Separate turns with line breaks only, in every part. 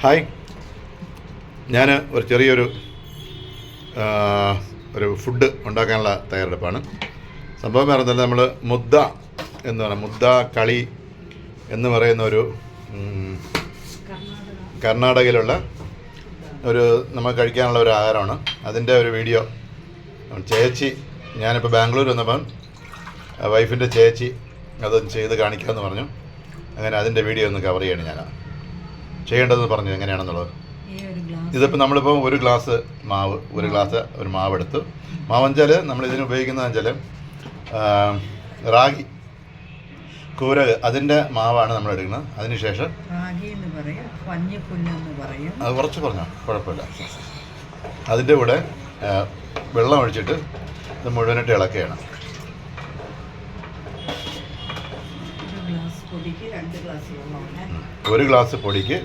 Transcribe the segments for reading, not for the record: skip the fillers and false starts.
Hi, ഞാൻ ഒരു ചെറിയൊരു ഫുഡ് ഉണ്ടാക്കാനുള്ള തയ്യാറെടുപ്പാണ്. സംഭവം പറയുന്നത് നമ്മൾ മുദ്ദ എന്ന് പറയുന്നത് മുദ്ദ കളി എന്ന് പറയുന്ന ഒരു കർണാടകയിലുള്ള ഒരു നമ്മൾ കഴിക്കാനുള്ള ഒരു ആഹാരമാണ്. അതിൻ്റെ ഒരു വീഡിയോ ചേച്ചി, ഞാനിപ്പോൾ ബാംഗ്ലൂർ വന്നപ്പം വൈഫിൻ്റെ ചേച്ചി അത് ചെയ്ത് കാണിക്കാമെന്ന് പറഞ്ഞു. അങ്ങനെ അതിൻ്റെ വീഡിയോ ഒന്ന് കവർ ചെയ്യണം. ഞാൻ ചെയ്യേണ്ടതെന്ന് പറഞ്ഞു എങ്ങനെയാണെന്നുള്ളത്. ഇതിപ്പോൾ നമ്മളിപ്പോൾ ഒരു ഗ്ലാസ് മാവ് എടുത്തു. മാവെന്ന് വെച്ചാൽ നമ്മളിതിന് ഉപയോഗിക്കുന്നതെന്ന് വെച്ചാൽ റാഗി കൂരക് അതിൻ്റെ മാവാണ് നമ്മൾ എടുക്കുന്നത്. അതിനുശേഷം അത് കുറച്ച് പറഞ്ഞോ, കുഴപ്പമില്ല. അതിൻ്റെ കൂടെ വെള്ളം ഒഴിച്ചിട്ട് ഇത് മുഴുവനായിട്ട് ഇളക്കുകയാണ്. ഒരു ഗ്ലാസ് പൊടിക്ക്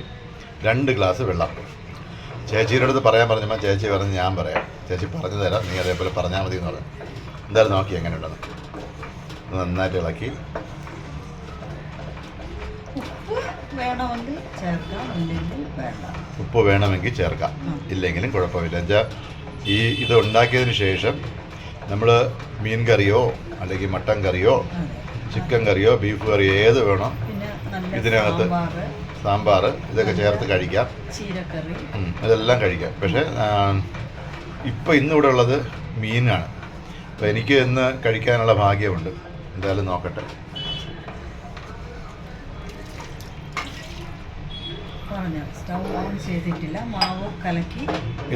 2 ഗ്ലാസ് വെള്ളം. ചേച്ചിയുടെ അടുത്ത് പറയാൻ പറഞ്ഞപ്പോൾ ചേച്ചി പറഞ്ഞ് ഞാൻ പറയാം. ചേച്ചി പറഞ്ഞു തരാം, നീ അതേപോലെ പറഞ്ഞാൽ മതി എന്ന് പറഞ്ഞു. എന്തായാലും നോക്കി എങ്ങനെയുണ്ടെന്ന്. നന്നായിട്ട് ഇളക്കി. ഉപ്പ് വേണമെങ്കിൽ ചേർക്കാം, ഇല്ലെങ്കിലും കുഴപ്പമില്ല. എന്നുവെച്ചാൽ ഇത് ഉണ്ടാക്കിയതിന് ശേഷം നമ്മൾ മീൻ കറിയോ അല്ലെങ്കിൽ മട്ടൻ കറിയോ ചിക്കൻ കറിയോ ബീഫ് കറിയോ ഏത് വേണോ ഇതിനകത്ത് സാമ്പാർ ഇതൊക്കെ ചേർത്ത് കഴിക്കാം. ഇതെല്ലാം കഴിക്കാം. പക്ഷേ ഇപ്പോൾ ഇന്നിവിടെ ഉള്ളത് മീനാണ്. അപ്പോൾ എനിക്ക് ഇന്ന് കഴിക്കാനുള്ള ഭാഗ്യമുണ്ട്. എന്തായാലും നോക്കട്ടെ.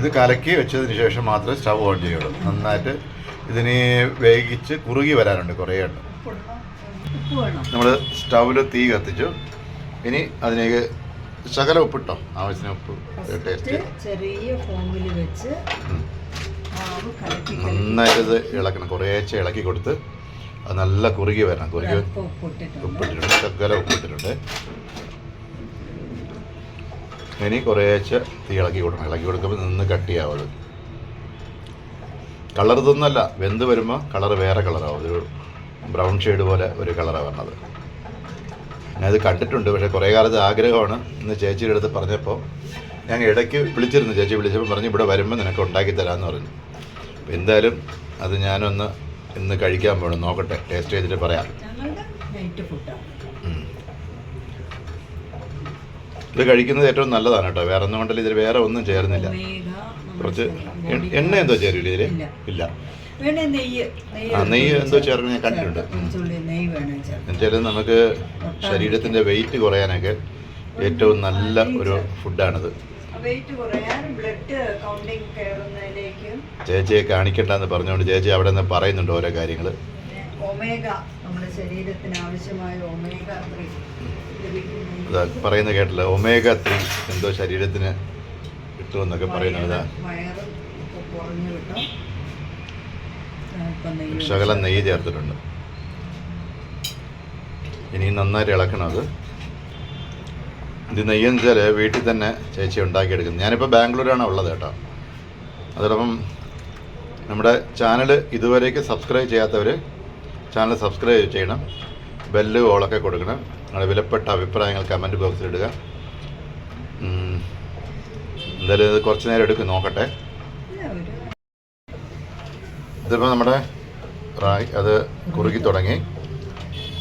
ഇത് കലക്കി വെച്ചതിന് ശേഷം മാത്രമേ സ്റ്റൗ ഓൺ ചെയ്യുള്ളൂ. നന്നായിട്ട് ഇതിന് വേവിച്ച് കുറുകി വരാനുണ്ട്, കുറേ ഉണ്ട്. നമ്മൾ സ്റ്റൗവിൽ തീ കത്തിച്ചു. ഇനി അതിലേക്ക് ശകലം ഉപ്പിട്ടോ, ആവശ്യത്തിന് ഉപ്പ്. ടേസ്റ്റ് നന്നായിട്ട് ഇത് ഇളക്കണം. കുറേശ്ശെ ഇളക്കി കൊടുത്ത് അത് നല്ല കുറുകി വരണം. കുറുകി ഉപ്പിട്ടിട്ടുണ്ട്, ശകലം ഉപ്പിട്ടിട്ടുണ്ട്. ഇനി കുറേശ്ശെ തീ ഇളക്കി കൊടുക്കണം. ഇളക്കി കൊടുക്കുമ്പോൾ നിന്ന് കട്ടിയാവും. അത് കളർ ഇതൊന്നുമല്ല, വെന്ത് വരുമ്പോൾ കളർ വേറെ കളറാവും. ഒരു ബ്രൗൺ ഷെയ്ഡ് പോലെ ഒരു കളറാണ് വരണത്. ഞാനത് കണ്ടിട്ടുണ്ട്, പക്ഷേ കുറേ കാലത്ത് ആഗ്രഹമാണ്. ഇന്ന് ചേച്ചിയുടെ അടുത്ത് പറഞ്ഞപ്പോൾ ഞാൻ ഇടയ്ക്ക് വിളിച്ചിരുന്നു. ചേച്ചി വിളിച്ചപ്പോൾ പറഞ്ഞു ഇവിടെ വരുമ്പോൾ നിനക്ക് ഉണ്ടാക്കി തരാമെന്ന് പറഞ്ഞു. അപ്പോൾ എന്തായാലും അത് ഞാനൊന്ന് ഇന്ന് കഴിക്കാൻ പോകണം. നോക്കട്ടെ, ടേസ്റ്റ് ചെയ്തിട്ട് പറയാം. ഇത് കഴിക്കുന്നത് ഏറ്റവും നല്ലതാണ് കേട്ടോ. വേറെ ഒന്നും കൊണ്ടല്ല, ഇതിൽ വേറെ ഒന്നും ചേർന്നില്ല. കുറച്ച് എണ്ണ എന്തോ ചേരില്ല ഇതിൽ? ഇല്ല. നെയ്യ് എന്തോ ചേർന്ന് ഞാൻ കണ്ടിട്ടുണ്ട്. എന്നുവെച്ചാൽ നമുക്ക് ശരീരത്തിൻ്റെ വെയിറ്റ് കുറയാനൊക്കെ ഏറ്റവും നല്ല ഒരു ഫുഡാണിത്. ചേച്ചിയെ കാണിക്കണ്ടെന്ന് പറഞ്ഞുകൊണ്ട് ചേച്ചി അവിടെ നിന്ന് പറയുന്നുണ്ട് ഓരോ കാര്യങ്ങൾ. പറയുന്ന കേട്ടില്ല, omega-3 എന്തോ ശരീരത്തിന് കിട്ടുമെന്നൊക്കെ പറയുന്നത്. ശകലം നെയ്യ് ചേർത്തിട്ടുണ്ട്. ഇനി നന്നായിട്ട് ഇളക്കണം. ഇത് നെയ്യെന്ന് വെച്ചാൽ വീട്ടിൽ തന്നെ ചേച്ചി ഉണ്ടാക്കിയെടുക്കുന്നത്. ഞാനിപ്പോൾ ബാംഗ്ലൂരാണ് ഉള്ളത് കേട്ടോ. അതോടൊപ്പം നമ്മുടെ ചാനൽ ഇതുവരേക്ക് സബ്സ്ക്രൈബ് ചെയ്യാത്തവർ ചാനൽ സബ്സ്ക്രൈബ് ചെയ്യണം. ബെല്ല് ഓളൊക്കെ കൊടുക്കണം. നിങ്ങളുടെ വിലപ്പെട്ട അഭിപ്രായങ്ങൾ കമൻറ്റ് ബോക്സിൽ ഇടുക. എന്തായാലും ഇത് കുറച്ച് നേരം എടുക്കും, നോക്കട്ടെ. ഇതിപ്പോൾ നമ്മുടെ അത് കുറുകി തുടങ്ങി.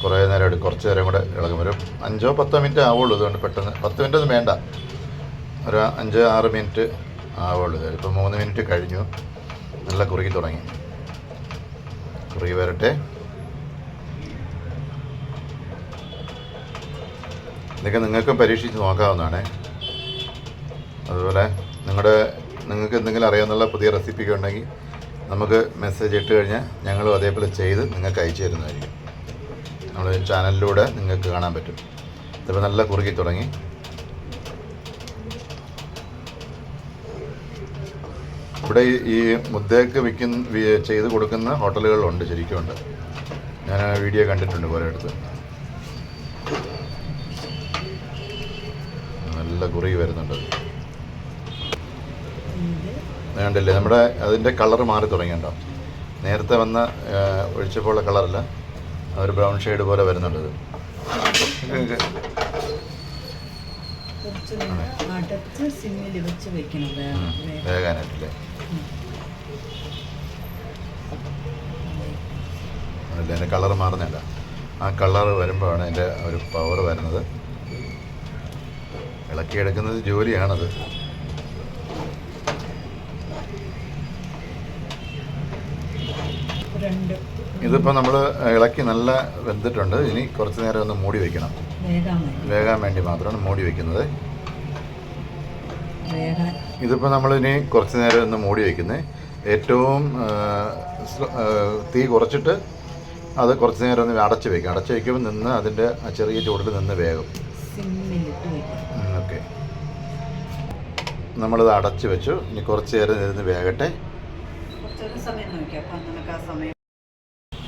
കുറേ നേരം എടുക്കും, കുറച്ച് നേരം കൂടെ ഇളകും. ഒരു 5-10 മിനിറ്റ് ആവുള്ളൂ. അതുകൊണ്ട് പെട്ടെന്ന് 10 മിനിറ്റ് ഒന്നും വേണ്ട, ഒരു 5-6 മിനിറ്റ് ആവുള്ളൂ. ഇപ്പോൾ 3 മിനിറ്റ് കഴിഞ്ഞു. നല്ല കുറുകി തുടങ്ങി. കുറുകി വരട്ടെ. ഇതൊക്കെ നിങ്ങൾക്കും പരീക്ഷിച്ച് നോക്കാവുന്നതാണ്. അതുപോലെ നിങ്ങൾക്ക് എന്തെങ്കിലും അറിയാവുന്ന പുതിയ റെസിപ്പിയൊക്കെ ഉണ്ടെങ്കിൽ നമുക്ക് മെസ്സേജ് ഇട്ട് കഴിഞ്ഞാൽ ഞങ്ങളും അതേപോലെ ചെയ്ത് നിങ്ങൾക്ക് അയച്ചു തരുന്നതായിരിക്കും. നമ്മൾ ചാനലിലൂടെ നിങ്ങൾക്ക് കാണാൻ പറ്റും. ഇതിപ്പോൾ നല്ല കുറുകി തുടങ്ങി. ഇവിടെ ഈ മുദ്ദയ്ക്ക് ചെയ്ത് കൊടുക്കുന്ന ഹോട്ടലുകളുണ്ട്, ശരിക്കും ഉണ്ട്. ഞാൻ ആ വീഡിയോ കണ്ടിട്ടുണ്ട് കുറേ അടുത്ത്. നല്ല കുറുകി വരുന്നുണ്ട്. വേണ്ടല്ലേ, നമ്മുടെ അതിൻ്റെ കളർ മാറി തുടങ്ങിയിട്ടുണ്ടോ? നേരത്തെ വന്ന ഒഴിച്ചപ്പോഴുള്ള കളറല്ല, അതൊരു ബ്രൗൺ ഷെയ്ഡ് പോലെ വരുന്നുണ്ട്.
കുറച്ച് അടച്ച് സിമ്മിൽ വെച്ച് വെക്കണം
വേകാനായിട്ടില്ലേ? അതിൻ്റെ കളർ മാറുന്നില്ല. ആ കളർ വരുമ്പോഴാണ് അതിൻ്റെ ഒരു പവർ വരുന്നത്. ഇളക്കിയെടുക്കുന്നത് ജോലിയാണത്. ഇതിപ്പോൾ നമ്മൾ ഇളക്കി നല്ല വെന്തിട്ടുണ്ട്. ഇനി കുറച്ച് നേരം ഒന്ന് മൂടി വയ്ക്കണം. വേകാൻ വേണ്ടി മാത്രമാണ് മൂടി വയ്ക്കുന്നത്. ഇതിപ്പോൾ നമ്മളിനി കുറച്ച് നേരം ഒന്ന് മൂടി വയ്ക്കുന്നത്. ഏറ്റവും തീ കുറച്ചിട്ട് അത് കുറച്ച് നേരം ഒന്ന് അടച്ച് വയ്ക്കും. അടച്ച് വയ്ക്കുമ്പോൾ നിന്ന് അതിൻ്റെ ചെറിയ ചൂടിൽ നിന്ന് വേകും. ഓക്കെ, നമ്മളിത് അടച്ച് വെച്ചു. ഇനി കുറച്ച് നേരം ഇരുന്ന് വേകട്ടെ.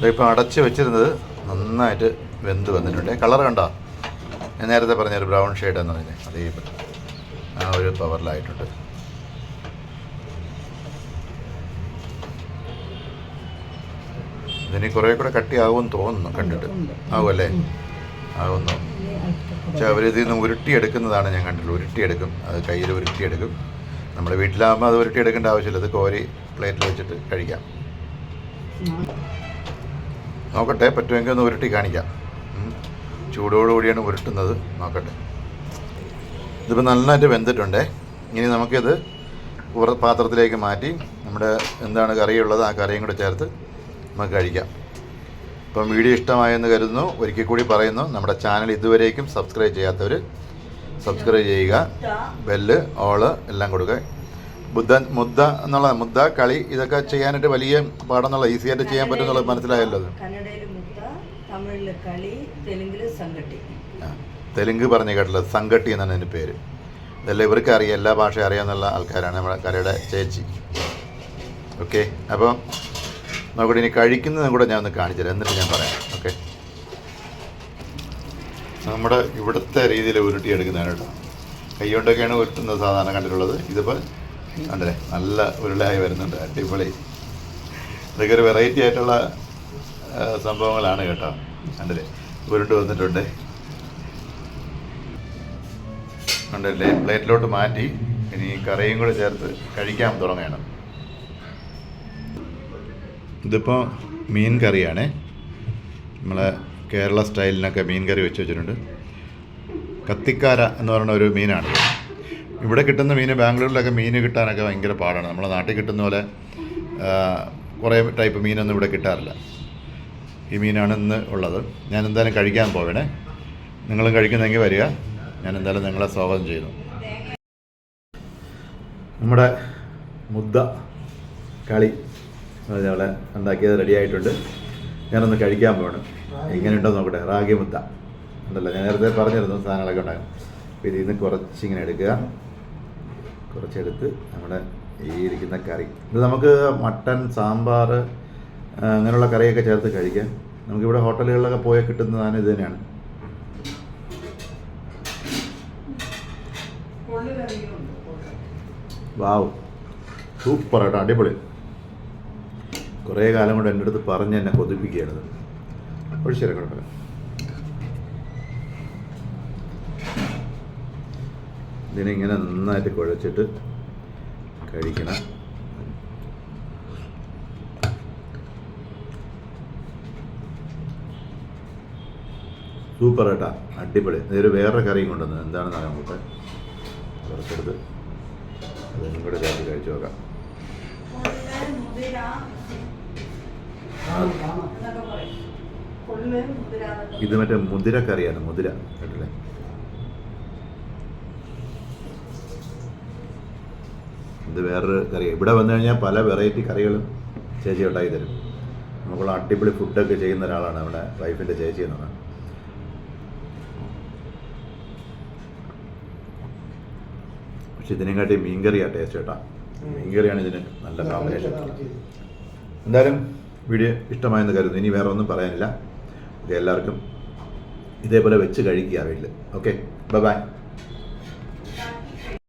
ഇപ്പോൾ അടച്ച് വെച്ചിരുന്നത് നന്നായിട്ട് വെന്ത് വന്നിട്ടുണ്ട്. കളർ കണ്ടോ? ഞാൻ നേരത്തെ പറഞ്ഞൊരു ബ്രൗൺ ഷെയ്ഡ് എന്ന് പറഞ്ഞത് അതേ ആ ഒരു പവറിലായിട്ടുണ്ട്. ഇതിന് കുറേ കൂടെ കട്ടിയാകുമെന്ന് തോന്നുന്നു കണ്ടിട്ട്. ആകുമല്ലേ? ആകുന്നു. പക്ഷേ അവരിതിൽ നിന്ന് ഉരുട്ടിയെടുക്കുന്നതാണ് ഞാൻ കണ്ടിട്ടുള്ളൂ. ഉരുട്ടിയെടുക്കും, അത് കയ്യിൽ ഉരുട്ടിയെടുക്കും. നമ്മുടെ വീട്ടിലാകുമ്പോൾ അത് ഉരുട്ടിയെടുക്കേണ്ട ആവശ്യമില്ല. അത് കോരി പ്ലേറ്റിൽ വെച്ചിട്ട് കഴിക്കാം. നോക്കട്ടെ, പറ്റുമെങ്കിൽ ഒന്ന് ഉരുട്ടി കാണിക്കാം. ചൂടോടുകൂടിയാണ് ഉരുട്ടുന്നത്. നോക്കട്ടെ. ഇതിപ്പോൾ നന്നായിട്ട് വെന്തിട്ടുണ്ടേ. ഇനി നമുക്കിത് പാത്രത്തിലേക്ക് മാറ്റി നമ്മുടെ എന്താണ് കറിയുള്ളത് ആ കറിയും കൂടെ ചേർത്ത് നമുക്ക് കഴിക്കാം. ഇപ്പം വീഡിയോ ഇഷ്ടമായെന്ന് കരുതുന്നു. ഒരിക്കൽ കൂടി പറയുന്നു, നമ്മുടെ ചാനൽ ഇതുവരേക്കും സബ്സ്ക്രൈബ് ചെയ്യാത്തവർ സബ്സ്ക്രൈബ് ചെയ്യുക. ബെല്ല് ഓള് എല്ലാം കൊടുക്കുക. മുദ്ദ എന്നുള്ള മുദ്ദ കളി ഇതൊക്കെ ചെയ്യാനായിട്ട് വലിയ പാടെന്നുള്ള ഈസിയായിട്ട് ചെയ്യാൻ പറ്റുമെന്നുള്ളത് മനസ്സിലായല്ലോ. തെലുങ്ക് പറഞ്ഞു കേട്ടില്ല, സംഗട്ടി എന്നാണ് എൻ്റെ പേര്. ഇതെല്ലാം ഇവർക്ക് അറിയാം, എല്ലാ ഭാഷയും അറിയാമെന്നുള്ള ആൾക്കാരാണ് നമ്മുടെ കരയുടെ ചേച്ചി. ഓക്കെ, അപ്പോൾ നോക്കട്ടെ, ഇനി കഴിക്കുന്നതും കൂടെ ഞാൻ ഒന്ന് കാണിച്ചുതരാം, എന്നിട്ട് ഞാൻ പറയാം. ഓക്കെ, നമ്മുടെ ഇവിടുത്തെ രീതിയിൽ ഉരുട്ടിയെടുക്കുന്നതാണ് കേട്ടോ. കൈ കൊണ്ടൊക്കെയാണ് ഉരുട്ടുന്നത് സാധാരണ കണ്ടിട്ടുള്ളത്. ഇതിപ്പോൾ കണ്ടല്ലേ നല്ല ഉരുളയായി വരുന്നുണ്ട്. അടിപൊളി. ഇതൊക്കെ ഒരു വെറൈറ്റി ആയിട്ടുള്ള സംഭവങ്ങളാണ് കേട്ടോ. കണ്ടല്ലേ ഉരുട്ട് വന്നിട്ടുണ്ട്. കണ്ടല്ലേ, പ്ലേറ്റിലോട്ട് മാറ്റി ഇനി കറിയും കൂടെ ചേർത്ത് കഴിക്കാൻ തുടങ്ങണം. ഇതിപ്പോൾ മീൻ കറിയാണേ. നമ്മളെ കേരള സ്റ്റൈലിനൊക്കെ മീൻ കറി വെച്ച് വെച്ചിട്ടുണ്ട്. കത്തിക്കാര എന്ന് പറയുന്ന ഒരു മീനാണ്. ഇവിടെ കിട്ടുന്ന മീൻ, ബാംഗ്ലൂരിലൊക്കെ മീൻ കിട്ടാനൊക്കെ ഭയങ്കര പാടാണ്. നമ്മളെ നാട്ടിൽ കിട്ടുന്ന പോലെ കുറേ ടൈപ്പ് മീനൊന്നും ഇവിടെ കിട്ടാറില്ല. ഈ മീനാണ് ഇന്ന് ഉള്ളത്. ഞാൻ എന്തായാലും കഴിക്കാൻ പോവണേ. നിങ്ങളും കഴിക്കുന്നെങ്കിൽ വരിക. ഞാൻ എന്തായാലും നിങ്ങളെ സ്വാഗതം ചെയ്യുന്നു. നമ്മുടെ മുദ്ദ കളി അവിടെ ഉണ്ടാക്കിയത് റെഡി ആയിട്ടുണ്ട്. ഞാനൊന്ന് കഴിക്കാൻ പോകണം. എങ്ങനെയുണ്ടോ നോക്കട്ടെ. റാഗി മുദ്ദ ഉണ്ടല്ലോ, ഞാൻ നേരത്തെ പറഞ്ഞിരുന്നു സാധനങ്ങളൊക്കെ ഉണ്ടാകും. അപ്പോൾ ഇതിൽ നിന്ന് കുറച്ചിങ്ങനെ എടുക്കുക. കുറച്ചെടുത്ത് നമ്മുടെ ഈ ഇരിക്കുന്ന കറി, ഇത് നമുക്ക് മട്ടൻ, സാമ്പാർ അങ്ങനെയുള്ള കറിയൊക്കെ ചേർത്ത് കഴിക്കാം. നമുക്കിവിടെ ഹോട്ടലുകളിലൊക്കെ പോയാൽ കിട്ടുന്നതാണ്. ഇത് തന്നെയാണ്. വാവ്, സൂപ്പർ കേട്ടോ, അടിപൊളി. കുറേ കാലം കൊണ്ട് എൻ്റെ അടുത്ത് പറഞ്ഞ് എന്നെ കൊതിപ്പിക്കുകയാണത്. ഒഴിച്ചേരാം, കുഴപ്പമില്ല. ഇതിനിങ്ങനെ നന്നായിട്ട് കുഴച്ചിട്ട് കഴിക്കണം. സൂപ്പർ കേട്ടാ, അടിപൊളി. ഇതൊരു വേറെ കറിയും കൊണ്ടുവന്നത് എന്താണെന്ന് അറിയാൻ കൂട്ടെ. കുറച്ചെടുത്ത് അതൊന്നും കൂടെ ചേർത്ത് കഴിച്ചു നോക്കാം. ഇത് മറ്റേ മുതിര കറിയാണ്, മുതിര കേട്ടില്ലേ. ഇത് വേറൊരു കറി. ഇവിടെ വന്നു കഴിഞ്ഞാൽ പല വെറൈറ്റി കറികളും ചേച്ചി ഉണ്ടാക്കി തരും. നമുക്കുള്ള അടിപൊളി ഫുഡൊക്കെ ചെയ്യുന്ന ഒരാളാണ് നമ്മുടെ വൈഫിൻ്റെ ചേച്ചി എന്നാണ്. പക്ഷെ ഇതിനെക്കാട്ടി മീൻകറിയാണ് ടേസ്റ്റ് കേട്ടോ. മീൻകറിയാണ് ഇതിന് നല്ല കോമ്പിനേഷൻ. എന്തായാലും വീഡിയോ ഇഷ്ടമായെന്ന് കരുതുന്നു. ഇനി വേറെ ഒന്നും പറയാനില്ല. എല്ലാവർക്കും ഇതേപോലെ വെച്ച് കഴിക്കുക വീട്ടിൽ. Okay, bye bye.